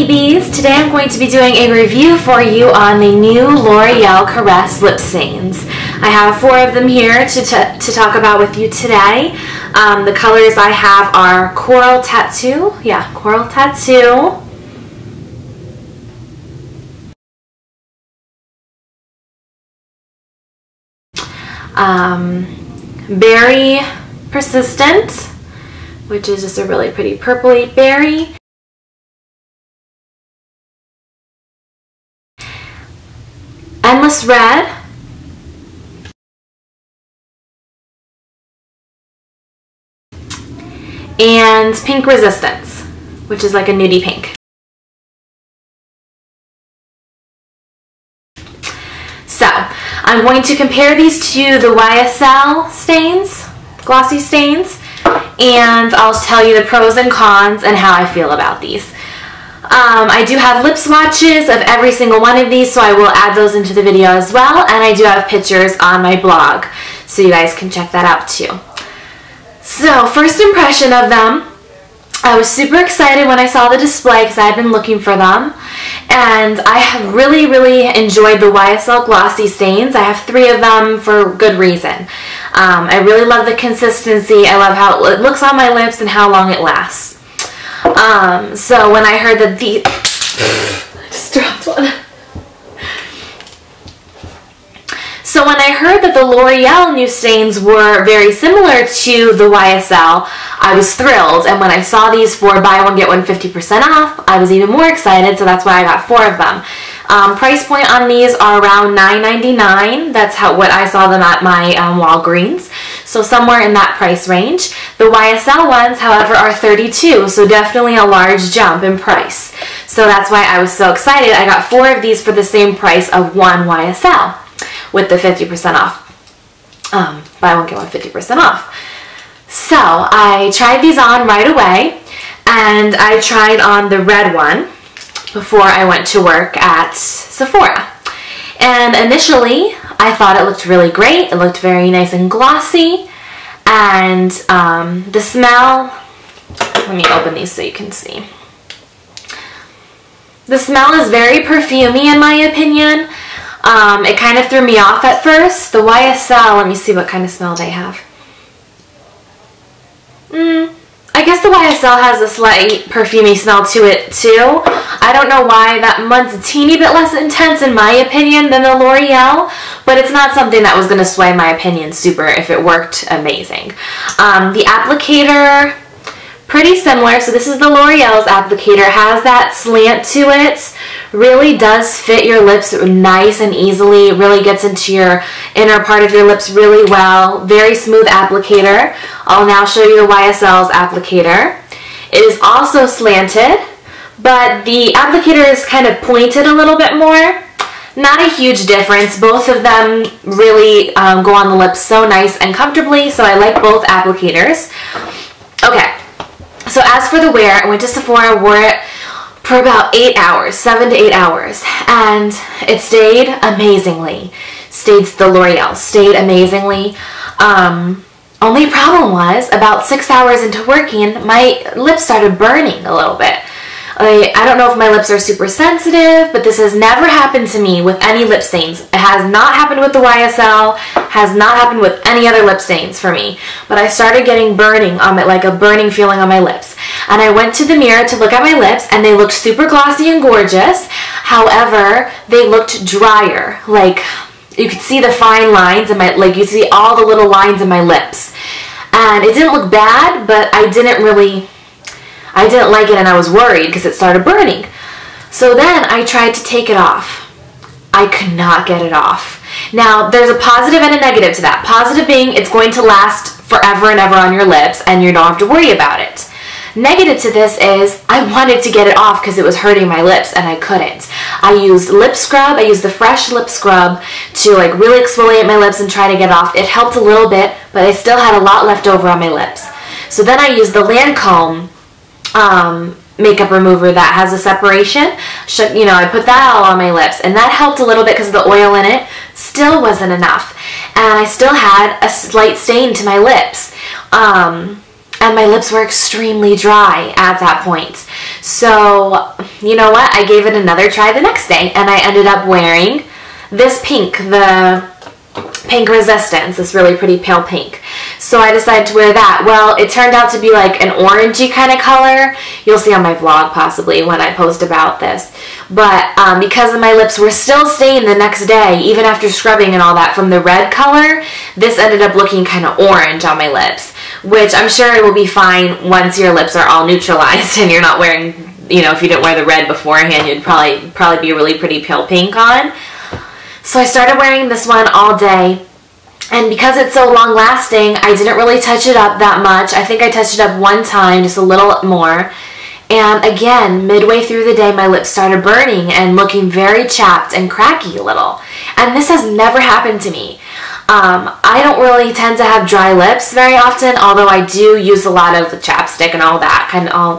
Honeybees. Today I'm going to be doing a review for you on the new L'Oreal Caresse lip stains. I have 4 of them here to talk about with you today. The colors I have are Coral Tattoo, Coral Tattoo, Berry Persistent, which is just a really pretty purpley berry, Endless Red, and Pink Resistance, which is like a nudie pink. So, I'm going to compare these to the YSL stains, glossy stains, and I'll tell you the pros and cons and how I feel about these. I do have lip swatches of every single one of these, so I will add those into the video as well, and I do have pictures on my blog, so you guys can check that out too. So, first impression of them, I was super excited when I saw the display because I had been looking for them, and I have really enjoyed the YSL glossy stains. I have 3 of them for good reason. I really love the consistency. I love how it looks on my lips and how long it lasts. So when I heard that I just dropped one. So when I heard that the L'Oreal new stains were very similar to the YSL, I was thrilled. And when I saw these for buy one get one 50% off, I was even more excited. So that's why I got 4 of them. Price point on these are around $9.99. That's what I saw them at my Walgreens. So somewhere in that price range. The YSL ones, however, are $32, so definitely a large jump in price. So that's why I was so excited. I got 4 of these for the same price of one YSL with the 50% off. Buy one get one 50% off. So I tried these on right away, and I tried on the red one before I went to work at Sephora. And initially, I thought it looked really great. It looked very nice and glossy. And the smell, let me open these so you can see. The smell is very perfumey in my opinion. It kind of threw me off at first. The YSL, let me see what kind of smell they have. I guess the YSL has a slight perfumey smell to it too. I don't know why that one's a teeny bit less intense in my opinion than the L'Oreal, but it's not something that was going to sway my opinion super if it worked amazing. The applicator, pretty similar. So this is the L'Oreal's applicator. Has that slant to it. Really does fit your lips nice and easily. It really gets into your inner part of your lips really well. Very smooth applicator. I'll now show you the YSL's applicator. It is also slanted, but the applicator is kind of pointed a little bit more. Not a huge difference. Both of them really go on the lips so nice and comfortably, so I like both applicators. Okay, so as for the wear, I went to Sephora, wore it for about 8 hours, 7 to 8 hours, and it stayed amazingly. The L'Oreal stayed amazingly. Only problem was, about 6 hours into working, my lips started burning a little bit. I don't know if my lips are super sensitive, but this has never happened to me with any lip stains. It has not happened with the YSL, has not happened with any other lip stains for me. But I started getting burning on my, like a burning feeling on my lips. And I went to the mirror to look at my lips, and they looked super glossy and gorgeous. However, they looked drier. Like, you could see the fine lines in my, like you see all the little lines in my lips. And it didn't look bad, but I didn't like it, and I was worried because it started burning. So then I tried to take it off. I could not get it off. Now, there's a positive and a negative to that. Positive being it's going to last forever and ever on your lips, and you don't have to worry about it. Negative to this is I wanted to get it off because it was hurting my lips, and I couldn't. I used lip scrub. I used the fresh lip scrub to like really exfoliate my lips and try to get it off. It helped a little bit, but I still had a lot left over on my lips. So then I used the Lancome makeup remover that has a separation. You know, I put that all on my lips, and that helped a little bit because the oil in it still wasn't enough, and I still had a slight stain to my lips. and my lips were extremely dry at that point. So, you know what? I gave it another try the next day, and I ended up wearing this pink, the Pink Resistance, this really pretty pale pink. So I decided to wear that. Well, it turned out to be like an orangey kind of color. You'll see on my vlog possibly when I post about this. But because my lips were still stained the next day, even after scrubbing and all that from the red color, this ended up looking kind of orange on my lips, which I'm sure it will be fine once your lips are all neutralized and you're not wearing, you know, if you didn't wear the red beforehand, you'd probably be really pretty pale pink on. So I started wearing this one all day, and because it's so long lasting, I didn't really touch it up that much. I think I touched it up one time, just a little more. And again, midway through the day, my lips started burning and looking very chapped and cracky a little. And this has never happened to me. I don't really tend to have dry lips very often, although I do use a lot of chapstick and all that.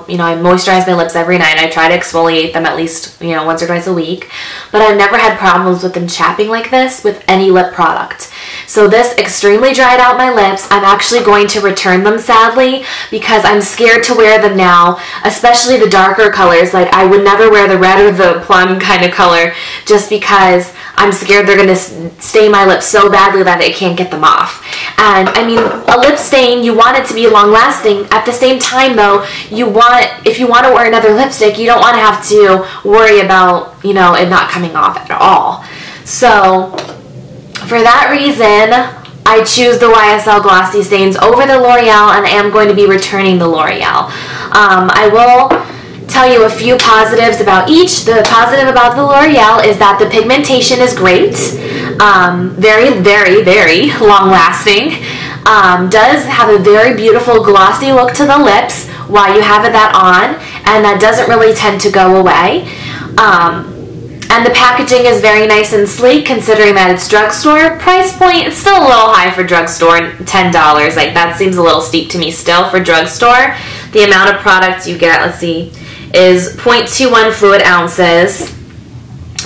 You know, I moisturize my lips every night. I try to exfoliate them at least, you know, once or twice a week. But I've never had problems with them chapping like this with any lip product. So this extremely dried out my lips. I'm actually going to return them, sadly, because I'm scared to wear them now, especially the darker colors. Like, I would never wear the red or the plum kind of color just because I'm scared they're going to stain my lips so badly that I can't get them off. And I mean, a lip stain, you want it to be long lasting. At the same time though, if you want to wear another lipstick, you don't want to have to worry about, you know, it not coming off at all. So for that reason, I choose the YSL Glossy Stains over the L'Oreal, and I am going to be returning the L'Oreal. I will tell you a few positives about each. The positive about the L'Oreal is that the pigmentation is great, very, very, very long lasting, does have a very beautiful glossy look to the lips while you have that on, and that doesn't really tend to go away. And the packaging is very nice and sleek considering that it's drugstore. Price point, it's still a little high for drugstore, $10. Like, that seems a little steep to me still for drugstore. The amount of product you get, let's see, is 0.21 fluid ounces.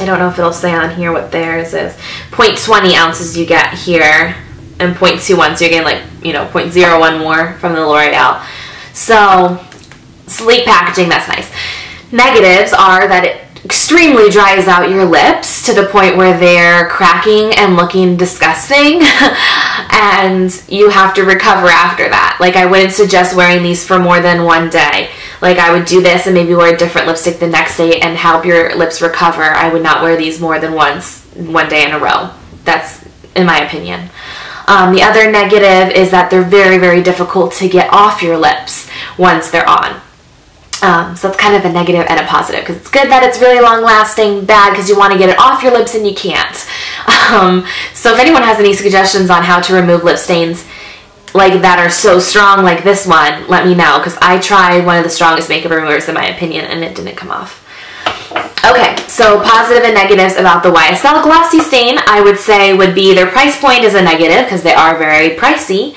I don't know if it'll say on here what theirs is. 0.20 ounces you get here, and 0.21, so you're getting like, you know, 0.01 more from the L'Oreal. So, sleek packaging, that's nice. Negatives are that it extremely dries out your lips to the point where they're cracking and looking disgusting, and you have to recover after that. Like, I wouldn't suggest wearing these for more than one day. Like, I would do this and maybe wear a different lipstick the next day and help your lips recover. I would not wear these more than one day in a row. That's in my opinion. The other negative is that they're very, very difficult to get off your lips once they're on. So that's kind of a negative and a positive, because it's good that it's really long lasting, bad because you want to get it off your lips and you can't. So if anyone has any suggestions on how to remove lip stains like that are so strong like this one, let me know, because I tried one of the strongest makeup removers in my opinion and it didn't come off. Okay, so positive and negatives about the YSL Glossy Stain, I would say would be their price point is a negative because they are very pricey.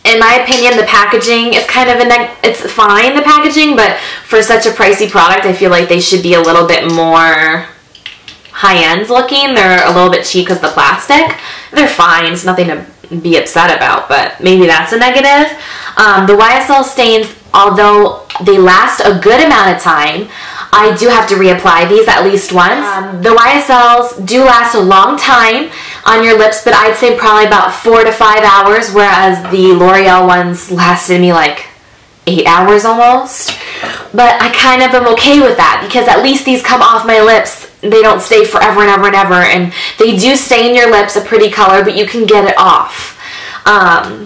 In my opinion, the packaging is kind of it's fine, the packaging, but for such a pricey product, I feel like they should be a little bit more high-end looking. They're a little bit cheap because of the plastic. They're fine, it's nothing to be upset about, but maybe that's a negative. The YSL stains, although they last a good amount of time, I do have to reapply these at least once. The YSLs do last a long time on your lips, but I'd say probably about 4 to 5 hours, whereas the L'Oreal ones lasted me like 8 hours almost. But I kind of am okay with that, because at least these come off my lips. They don't stay forever and ever and ever, and they do stain your lips a pretty color, but you can get it off.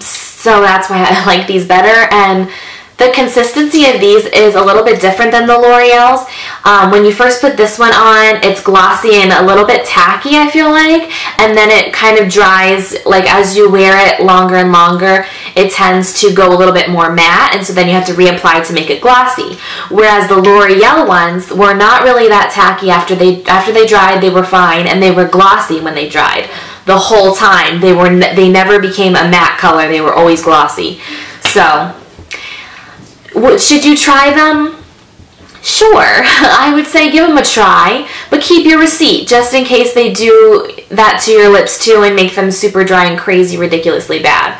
So that's why I like these better. And the consistency of these is a little bit different than the L'Oreal's. When you first put this one on, it's glossy and a little bit tacky, I feel like, and then it kind of dries, like as you wear it longer and longer, it tends to go a little bit more matte, and so then you have to reapply to make it glossy. Whereas the L'Oreal ones were not really that tacky after they dried, they were fine, and they were glossy when they dried. The whole time, they never became a matte color, they were always glossy. So should you try them? Sure, I would say give them a try, but keep your receipt just in case they do that to your lips too and make them super dry and crazy ridiculously bad.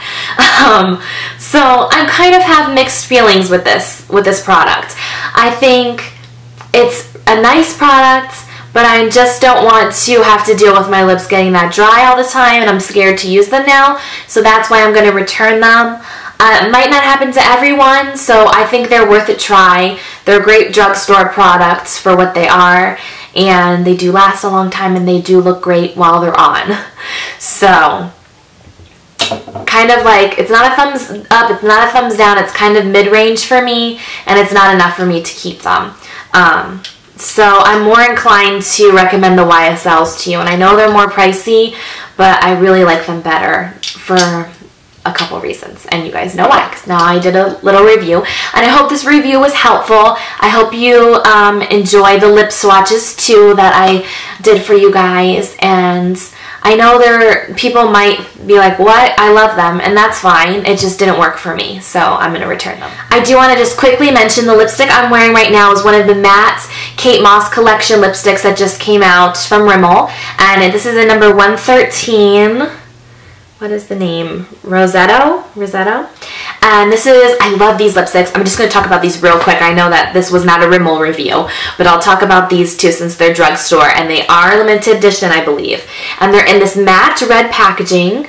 So I kind of have mixed feelings with this product. I think it's a nice product, but I just don't want to have to deal with my lips getting that dry all the time, and I'm scared to use them now, so that's why I'm going to return them. It might not happen to everyone, so I think they're worth a try. They're great drugstore products for what they are, and they do last a long time, and they do look great while they're on. So, kind of like, it's not a thumbs up, it's not a thumbs down, it's kind of mid-range for me, and it's not enough for me to keep them. So I'm more inclined to recommend the YSLs to you, and I know they're more pricey, but I really like them better for a couple reasons, and you guys know why, because now I did a little review, and I hope this review was helpful. I hope you enjoy the lip swatches too that I did for you guys, and I know people might be like, what? I love them, and that's fine. It just didn't work for me, so I'm going to return them. I do want to just quickly mention the lipstick I'm wearing right now is one of the matte Kate Moss collection lipsticks that just came out from Rimmel, and this is a number 113. What is the name? Rosetto? And this is, I love these lipsticks. I'm just going to talk about these real quick. I know that this was not a Rimmel review, but I'll talk about these too since they're drugstore, and they are limited edition, I believe. And they're in this matte red packaging,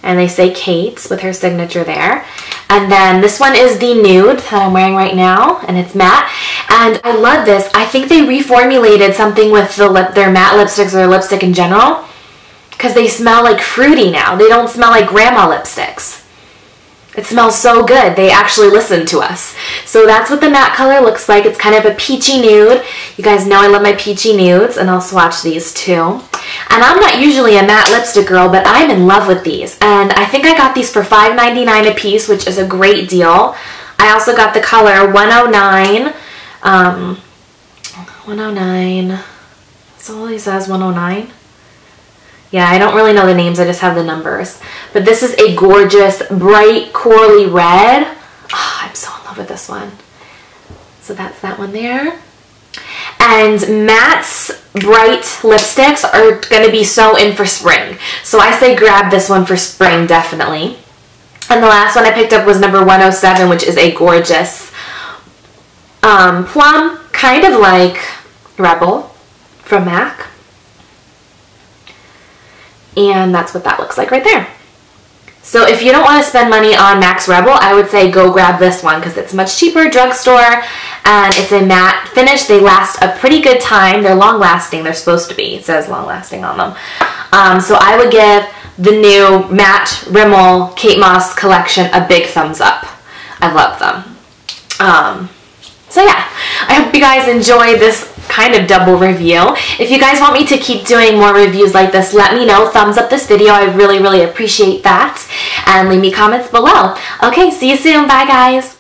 and they say Kate with her signature there. And then this one is the nude that I'm wearing right now, and it's matte. And I love this. I think they reformulated something with their matte lipsticks or lipstick in general, because they smell like fruity now. They don't smell like grandma lipsticks. It smells so good. They actually listen to us. So that's what the matte color looks like. It's kind of a peachy nude. You guys know I love my peachy nudes, and I'll swatch these too. And I'm not usually a matte lipstick girl, but I'm in love with these. And I think I got these for $5.99 a piece, which is a great deal. I also got the color 109. 109. So all he says 109. Yeah, I don't really know the names, I just have the numbers. But this is a gorgeous, bright, corally red. Oh, I'm so in love with this one. So that's that one there. And Matte's bright lipsticks are going to be so in for spring. So I say grab this one for spring, definitely. And the last one I picked up was number 107, which is a gorgeous plum, kind of like Rebel from MAC. And that's what that looks like right there. So if you don't want to spend money on MAC's Rebel, I would say go grab this one because it's much cheaper, drugstore, and it's a matte finish. They last a pretty good time. They're long lasting. They're supposed to be. It says long lasting on them. So I would give the new matte Rimmel Kate Moss collection a big thumbs up. I love them. So yeah, I hope you guys enjoyed this kind of double review. If you guys want me to keep doing more reviews like this, let me know. Thumbs up this video. I really, really appreciate that. And leave me comments below. Okay, see you soon. Bye, guys.